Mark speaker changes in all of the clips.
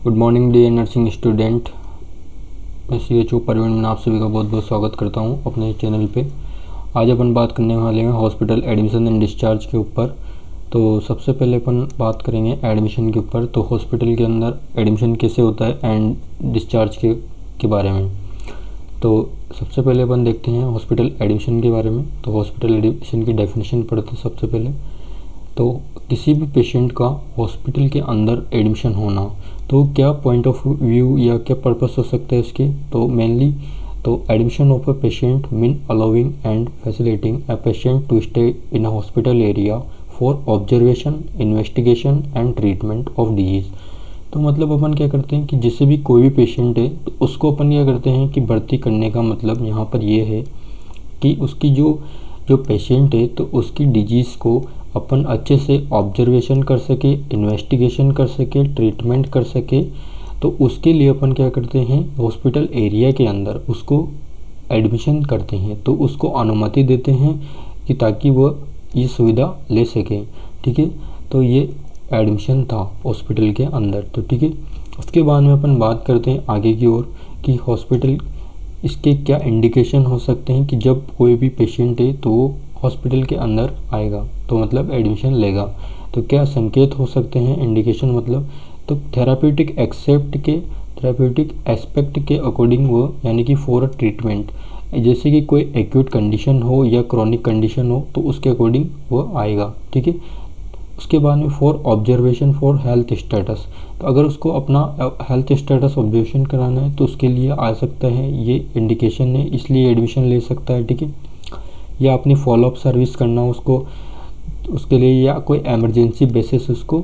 Speaker 1: Good morning dear nursing student. मैं CHO Parveen में आप सभी का बहुत बहुत स्वागत करता हूं अपने चैनल पे। आज अपन बात करने वाले हैं हॉस्पिटल एडमिशन एंड डिस्चार्ज के ऊपर। तो सबसे पहले अपन बात करेंगे एडमिशन के ऊपर। तो हॉस्पिटल के अंदर एडमिशन कैसे होता है एंड डिस्चार्ज के बारे में। तो सबसे पहले अपन देखते हैं हॉस्पिटल एडमिशन के बारे में। तो हॉस्पिटल एडमिशन की डेफिनेशन पढ़ते हैं सबसे पहले। तो किसी भी पेशेंट का हॉस्पिटल के अंदर एडमिशन होना, तो क्या पॉइंट ऑफ व्यू या क्या पर्पस हो सकता है इसके। तो मेनली तो admission of a patient mean allowing and facilitating a patient to stay in a hospital area for observation, investigation and treatment of disease. तो मतलब अपन क्या करते हैं कि जैसे भी कोई भी पेशेंट है तो उसको अपन क्या करते हैं कि भर्ती करने का मतलब यहाँ पर ये है कि उसकी जो पेशेंट है तो उसकी डिजीज़ को अपन अच्छे से ऑब्जर्वेशन कर सके, इन्वेस्टिगेशन कर सके, ट्रीटमेंट कर सके। तो उसके लिए अपन क्या करते हैं हॉस्पिटल एरिया के अंदर उसको एडमिशन करते हैं, तो उसको अनुमति देते हैं कि ताकि वह ये सुविधा ले सके। ठीक है, तो ये एडमिशन था हॉस्पिटल के अंदर। तो ठीक है, उसके बाद में अपन बात करते हैं आगे की ओर कि हॉस्पिटल इसके क्या इंडिकेशन हो सकते हैं कि जब कोई भी पेशेंट है तो वो हॉस्पिटल के अंदर आएगा तो मतलब एडमिशन लेगा। तो क्या संकेत हो सकते हैं इंडिकेशन मतलब, तो थेराप्यूटिक एस्पेक्ट के अकॉर्डिंग वो यानी कि फॉर ट्रीटमेंट, जैसे कि कोई एक्यूट कंडीशन हो या क्रॉनिक कंडीशन हो तो उसके अकॉर्डिंग वो आएगा। ठीक है, उसके बाद में for observation for health status, तो अगर उसको अपना हेल्थ स्टेटस ऑब्जर्वेशन कराना है तो उसके लिए आ सकता है, ये इंडिकेशन है इसलिए एडमिशन ले सकता है। ठीक है, या अपनी फॉलोअप सर्विस करना उसको उसके लिए, या कोई एमरजेंसी बेसिस उसको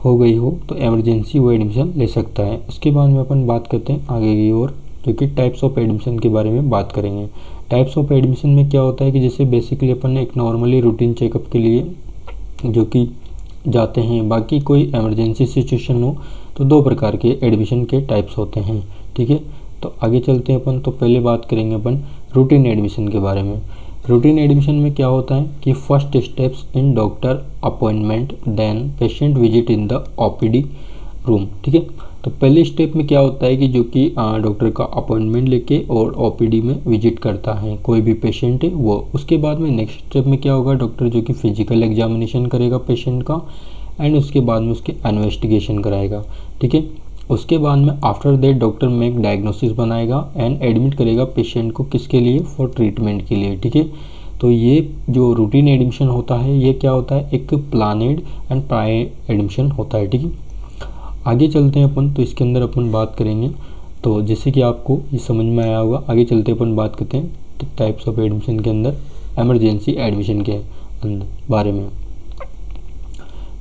Speaker 1: हो गई हो तो एमरजेंसी वो एडमिशन ले सकता है। उसके बाद में अपन बात करते हैं आगे की ओर जो कि टाइप्स ऑफ एडमिशन के बारे में बात करेंगे। टाइप्स ऑफ एडमिशन में क्या होता है कि जैसे बेसिकली अपन एक नॉर्मली रूटीन चेकअप के लिए जो कि जाते हैं, बाकी कोई एमरजेंसी सिचुएशन हो तो दो प्रकार के एडमिशन के टाइप्स होते हैं। ठीक है, तो आगे चलते हैं अपन। तो पहले बात करेंगे अपन रूटीन एडमिशन के बारे में। रूटीन एडमिशन में क्या होता है कि first steps in doctor appointment then patient visit in the OPD room. ठीक है, तो पहले स्टेप में क्या होता है कि जो कि डॉक्टर का अपॉइंटमेंट लेके और OPD में विजिट करता है कोई भी पेशेंट है वो। उसके बाद में नेक्स्ट स्टेप में क्या होगा, डॉक्टर जो कि फिजिकल एग्जामिनेशन करेगा पेशेंट का एंड उसके बाद में उसके इन्वेस्टिगेशन कराएगा। ठीक है, उसके बाद में after that doctor make diagnosis बनाएगा एंड एडमिट करेगा पेशेंट को किसके लिए, फॉर ट्रीटमेंट के लिए। ठीक है, तो ये जो रूटीन एडमिशन होता है ये क्या होता है, एक प्लानेड एंड प्रायर एडमिशन होता है। ठीक है, आगे चलते हैं अपन। तो इसके अंदर अपन बात करेंगे, तो जैसे कि आपको ये समझ में आया होगा, आगे चलते अपन बात करते हैं टाइप्स ऑफ एडमिशन के अंदर एमरजेंसी एडमिशन के बारे में।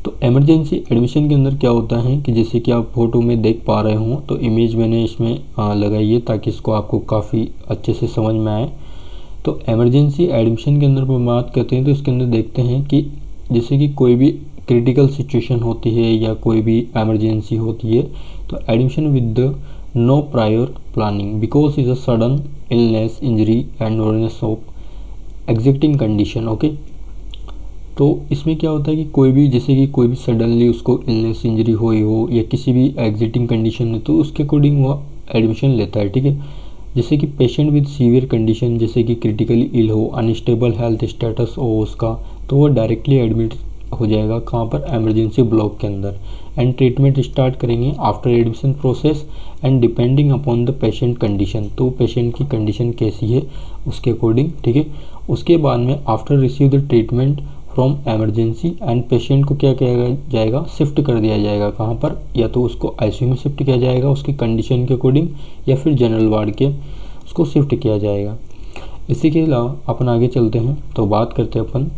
Speaker 1: तो एमरजेंसी एडमिशन के अंदर क्या होता है कि जैसे कि आप फोटो में देख पा रहे हो, तो इमेज मैंने इसमें लगाई है ताकि इसको आपको काफ़ी अच्छे से समझ में आए। तो एमरजेंसी एडमिशन के अंदर हम बात करते हैं तो इसके अंदर देखते हैं कि जैसे कि कोई भी क्रिटिकल सिचुएशन होती है या कोई भी एमरजेंसी होती है तो admission with the no prior planning because is a sudden illness, injury and worsening of existing condition. Okay, तो इसमें क्या होता है कि कोई भी जैसे कि कोई भी सडनली उसको इलनेस, इंजरी हुई हो या किसी भी एग्जिस्टिंग कंडीशन है तो उसके अकॉर्डिंग वो एडमिशन लेता है। ठीक है, जैसे कि पेशेंट विद सीवियर कंडीशन जैसे कि क्रिटिकली इल हो, अनस्टेबल हेल्थ स्टेटस हो उसका, तो वो डायरेक्टली एडमिट हो जाएगा कहाँ पर, एमरजेंसी ब्लॉक के अंदर एंड ट्रीटमेंट स्टार्ट करेंगे after admission process and depending upon the patient condition, तो पेशेंट की कंडीशन कैसी है उसके अकॉर्डिंग। ठीक है, उसके बाद में after receive the treatment from emergency and patient को क्या किया जाएगा, शिफ्ट कर दिया जाएगा कहाँ पर, या तो उसको ICU में शिफ्ट किया जाएगा उसकी कंडीशन के अकॉर्डिंग या फिर जनरल वार्ड के उसको शिफ्ट किया जाएगा। इसी के अलावा अपन आगे चलते हैं तो बात करते हैं अपन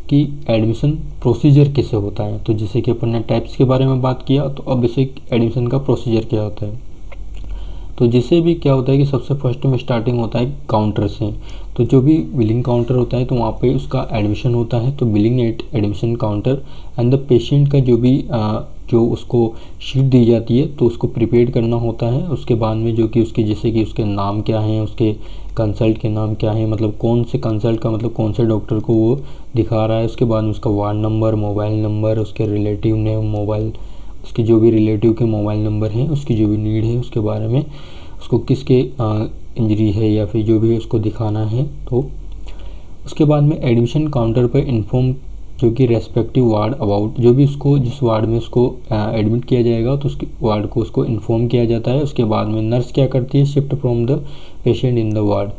Speaker 1: कि एडमिशन प्रोसीजर कैसे होता है। तो जैसे कि अपन ने टाइप्स के बारे में बात किया, तो अब बेसिक एडमिशन का प्रोसीजर क्या होता है। तो जैसे भी क्या होता है कि सबसे फर्स्ट में स्टार्टिंग होता है काउंटर से। तो जो भी बिलिंग काउंटर होता है तो वहाँ पे उसका एडमिशन होता है, तो billing admission counter and the patient का जो भी जो उसको शीट दी जाती है तो उसको प्रिपेयर करना होता है। उसके बाद में जो कि उसके जैसे कि उसके नाम क्या हैं, उसके कंसल्ट के नाम क्या है, मतलब कौन से कंसल्ट का मतलब कौन से डॉक्टर को वो दिखा रहा है। उसके बाद में उसका वार्ड नंबर, मोबाइल नंबर, उसके रिलेटिव नेम, मोबाइल उसके जो भी रिलेटिव के मोबाइल नंबर हैं, उसकी जो भी नीड है उसके बारे में, उसको किसके इंजरी है या फिर जो भी उसको दिखाना है। तो उसके बाद में एडमिशन काउंटर पर इन्फॉर्म जो कि रेस्पेक्टिव वार्ड अबाउट, जो भी उसको जिस वार्ड में उसको एडमिट किया जाएगा तो उसके वार्ड को उसको इन्फॉर्म किया जाता है। उसके बाद में नर्स क्या करती है, shift from the patient in the ward.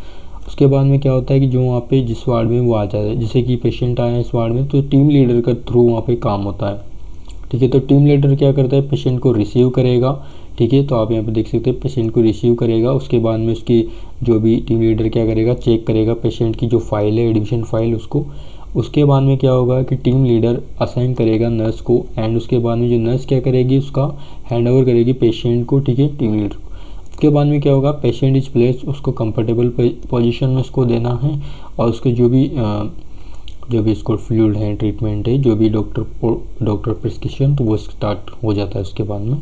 Speaker 1: उसके बाद में क्या होता है कि जो वहाँ पे जिस वार्ड में वो आ जाता है, जैसे कि पेशेंट आया है इस वार्ड में, तो टीम लीडर का थ्रू वहाँ पे काम होता है। ठीक है, तो टीम लीडर क्या करता है, पेशेंट को रिसीव करेगा। ठीक है, तो आप यहाँ पे देख सकते हैं पेशेंट को रिसीव करेगा। उसके बाद में उसकी जो भी टीम लीडर क्या करेगा, चेक करेगा पेशेंट की जो फाइल है, एडमिशन फाइल उसको। उसके बाद में क्या होगा कि टीम लीडर असाइन करेगा नर्स को, एंड उसके बाद में जो नर्स क्या करेगी, उसका हैंड ओवर करेगी पेशेंट को। ठीक है, टीम लीडर को। उसके बाद में क्या होगा, पेशेंट इज प्लेस, उसको कंफर्टेबल पोजीशन में उसको देना है, और उसके जो भी इसको फ्लूइड है, ट्रीटमेंट है, जो भी डॉक्टर प्रिस्क्रिप्शन, तो वो स्टार्ट हो जाता है उसके बाद में।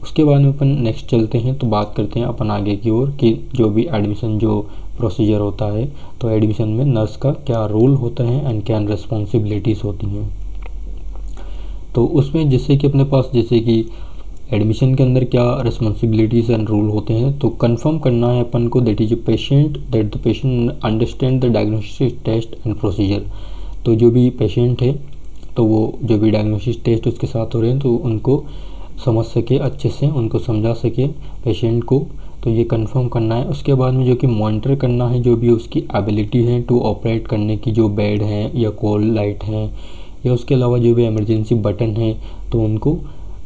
Speaker 1: उसके बाद में अपन नेक्स्ट चलते हैं, तो बात करते हैं अपन आगे की ओर कि जो भी एडमिशन जो प्रोसीजर होता है, तो एडमिशन में नर्स का क्या रोल होता है एंड क्या रिस्पॉन्सिबिलिटीज़ होती हैं। तो उसमें जैसे कि अपने पास जैसे कि एडमिशन के अंदर क्या रिस्पॉन्सिबिलिटीज़ एंड रूल होते हैं, तो कंफर्म करना है अपन को that the patient understand the diagnostic test and procedure. तो जो भी पेशेंट है, तो वो जो भी डायग्नोस्टिक टेस्ट उसके साथ हो रहे हैं, तो उनको समझ सके अच्छे से, उनको समझा सके पेशेंट को, तो ये कंफर्म करना है। उसके बाद में जो कि मॉनिटर करना है जो भी उसकी एबिलिटी है टू ऑपरेट करने की, जो बेड है या कॉल लाइट है, या उसके अलावा जो भी इमरजेंसी बटन है, तो उनको।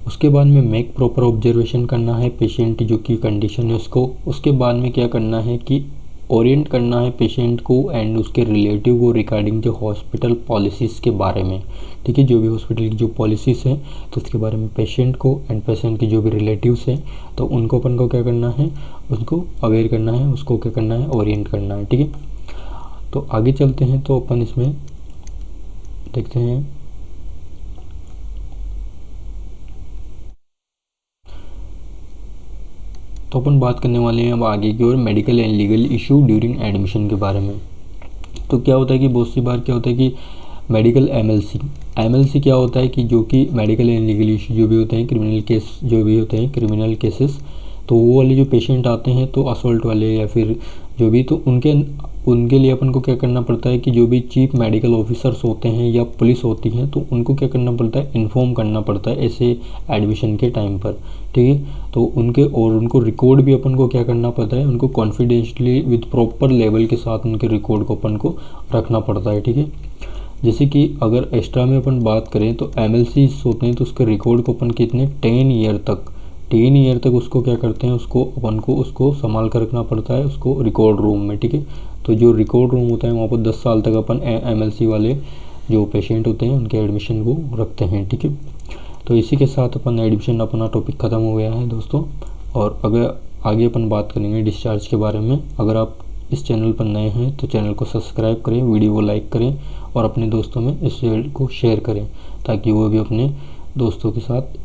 Speaker 1: उसके बाद में मेक प्रॉपर ऑब्जर्वेशन करना है पेशेंट की जो कि कंडीशन है उसको। उसके बाद में क्या करना है कि ओरिएंट करना है पेशेंट को एंड उसके रिलेटिव को रिगार्डिंग जो हॉस्पिटल पॉलिसीज़ के बारे में। ठीक है, जो भी हॉस्पिटल की जो पॉलिसीज़ हैं, तो उसके बारे में पेशेंट को एंड पेशेंट के जो भी रिलेटिव्स हैं, तो उनको अपन को क्या करना है, उसको अवेयर करना है, उसको क्या करना है, ओरिएंट करना है। ठीक है, तो आगे चलते हैं, तो अपन इसमें देखते हैं। तो अपन बात करने वाले हैं अब आगे की ओर medical and legal issue during admission के बारे में। तो क्या होता है कि बहुत सी बार क्या होता है कि मेडिकल एमएलसी क्या होता है कि जो कि मेडिकल एंड लीगल इशू जो भी होते हैं, क्रिमिनल केस जो भी होते हैं, क्रिमिनल केसेस, तो वो वाले जो पेशेंट आते हैं, तो असॉल्ट वाले या फिर जो भी, तो उनके लिए अपन को क्या करना पड़ता है कि जो भी चीफ मेडिकल ऑफिसर्स होते हैं या पुलिस होती हैं, तो उनको क्या करना पड़ता है, इन्फॉर्म करना पड़ता है ऐसे एडमिशन के टाइम पर। ठीक है, तो उनको रिकॉर्ड भी अपन को क्या करना पड़ता है, उनको कॉन्फिडेंशियली विद प्रॉपर लेवल के साथ उनके रिकॉर्ड को अपन को रखना पड़ता है। ठीक है, जैसे कि अगर एक्स्ट्रा में अपन बात करें तो एमएलसी होते हैं, तो उसके रिकॉर्ड को अपन कितने 10 ईयर तक उसको क्या करते हैं, उसको अपन को उसको संभाल कर रखना पड़ता है, उसको रिकॉर्ड रूम में। ठीक है, तो जो रिकॉर्ड रूम होता है वहाँ पर 10 साल तक अपन एमएलसी वाले जो पेशेंट होते हैं उनके एडमिशन को रखते हैं। ठीक है, तो इसी के साथ अपन एडमिशन अपना टॉपिक ख़त्म हो गया है दोस्तों। और अगर आगे अपन बात करेंगे डिस्चार्ज के बारे में। अगर आप इस चैनल पर नए हैं तो चैनल को सब्सक्राइब करें, वीडियो को लाइक करें और अपने दोस्तों में इस वीडियो को शेयर करें, ताकि वो भी अपने दोस्तों के साथ